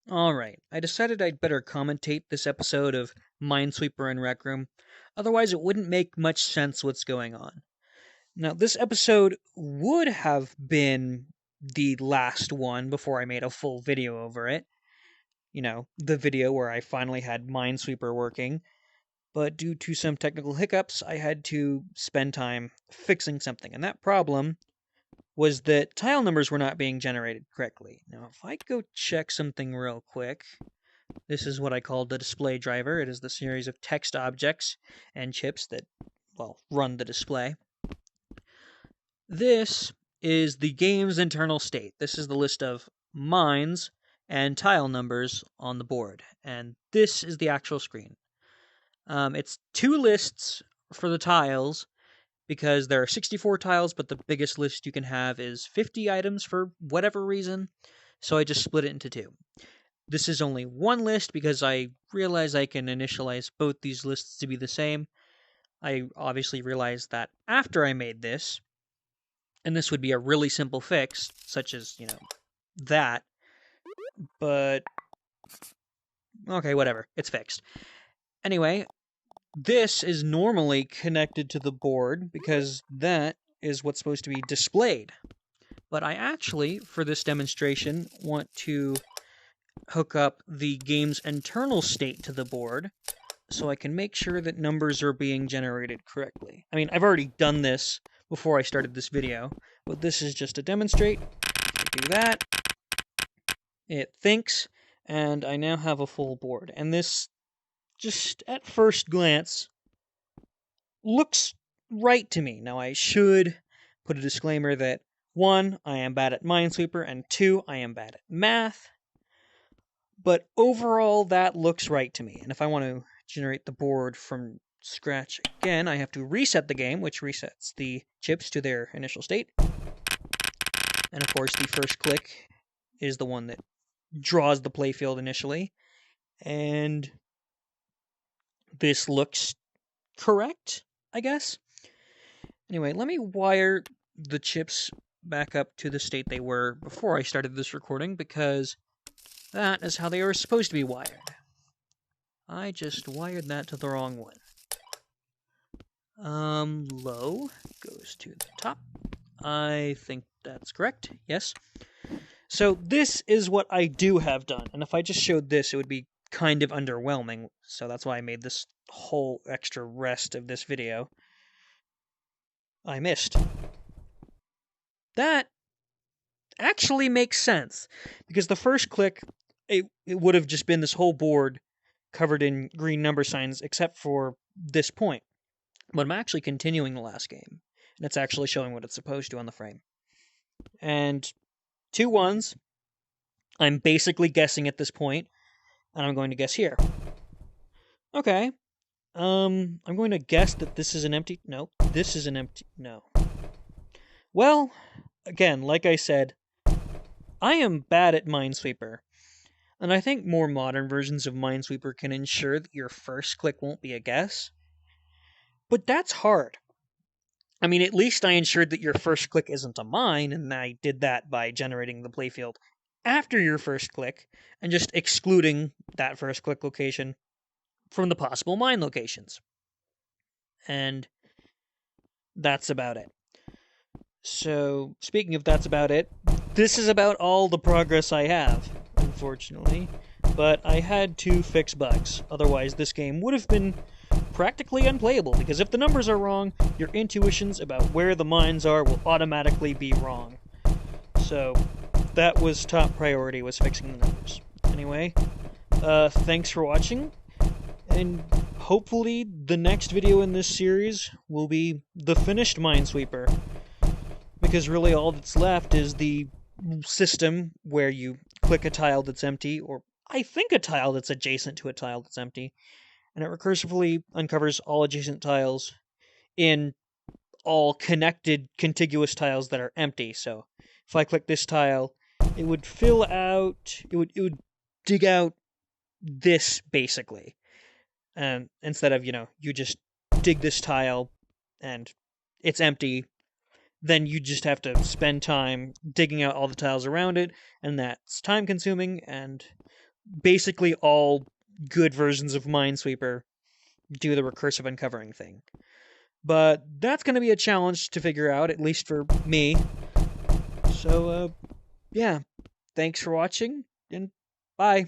Alright, I decided I'd better commentate this episode of Minesweeper and Rec Room, otherwise it wouldn't make much sense what's going on. Now, this episode would have been the last one before I made a full video over it. You know, the video where I finally had Minesweeper working, but due to some technical hiccups, I had to spend time fixing something, and that problem was that tile numbers were not being generated correctly. Now, if I go check something real quick, this is what I call the display driver. It is the series of text objects and chips that, well, run the display. This is the game's internal state. This is the list of mines and tile numbers on the board, and this is the actual screen. It's two lists for the tiles, because there are 64 tiles, but the biggest list you can have is 50 items for whatever reason, so I just split it into two. This is only one list because I realize I can initialize both these lists to be the same. I obviously realized that after I made this, and this would be a really simple fix, such as, that, but okay, whatever, it's fixed. Anyway, this is normally connected to the board because that is what's supposed to be displayed. But I actually, for this demonstration, want to hook up the game's internal state to the board so I can make sure that numbers are being generated correctly. I mean, I've already done this before I started this video, but this is just to demonstrate. I do that, it thinks, and I now have a full board. And this, just at first glance, looks right to me. Now, I should put a disclaimer that 1, I am bad at Minesweeper, and 2, I am bad at math. But overall, that looks right to me. And if I want to generate the board from scratch again, I have to reset the game, which resets the chips to their initial state. And of course, the first click is the one that draws the playfield initially. And this looks correct, I guess. Anyway, let me wire the chips back up to the state they were before I started this recording, because that is how they were supposed to be wired. I just wired that to the wrong one. Low goes to the top. I think that's correct, yes. So this is what I do have done, and if I just showed this, it would be kind of underwhelming, so that's why I made this whole extra rest of this video. I missed. That actually makes sense, because the first click, it would have just been this whole board covered in green number signs, except for this point. But I'm actually continuing the last game, and it's actually showing what it's supposed to on the frame. And 2 1s, I'm basically guessing at this point, and I'm going to guess here. Okay. I'm going to guess that this is an empty... No, this is an empty... No. Well, again, like I said, I am bad at Minesweeper. And I think more modern versions of Minesweeper can ensure that your first click won't be a guess. But that's hard. I mean, at least I ensured that your first click isn't a mine, and I did that by generating the playfield after your first click, and just excluding that first click location from the possible mine locations. And that's about it. So, speaking of that's about it, this is about all the progress I have, unfortunately. But I had to fix bugs, otherwise this game would have been practically unplayable, because if the numbers are wrong, your intuitions about where the mines are will automatically be wrong. So, that was top priority, was fixing the numbers. Anyway, thanks for watching, and hopefully the next video in this series will be the finished Minesweeper, because really all that's left is the system where you click a tile that's empty, or I think a tile that's adjacent to a tile that's empty, and it recursively uncovers all adjacent tiles in all connected contiguous tiles that are empty. So if I click this tile, it would fill out, it would dig out this, basically. And instead of, you just dig this tile and it's empty, then you just have to spend time digging out all the tiles around it, and that's time consuming, and basically all good versions of Minesweeper do the recursive uncovering thing. But that's going to be a challenge to figure out, at least for me. So, yeah. Thanks for watching, and bye.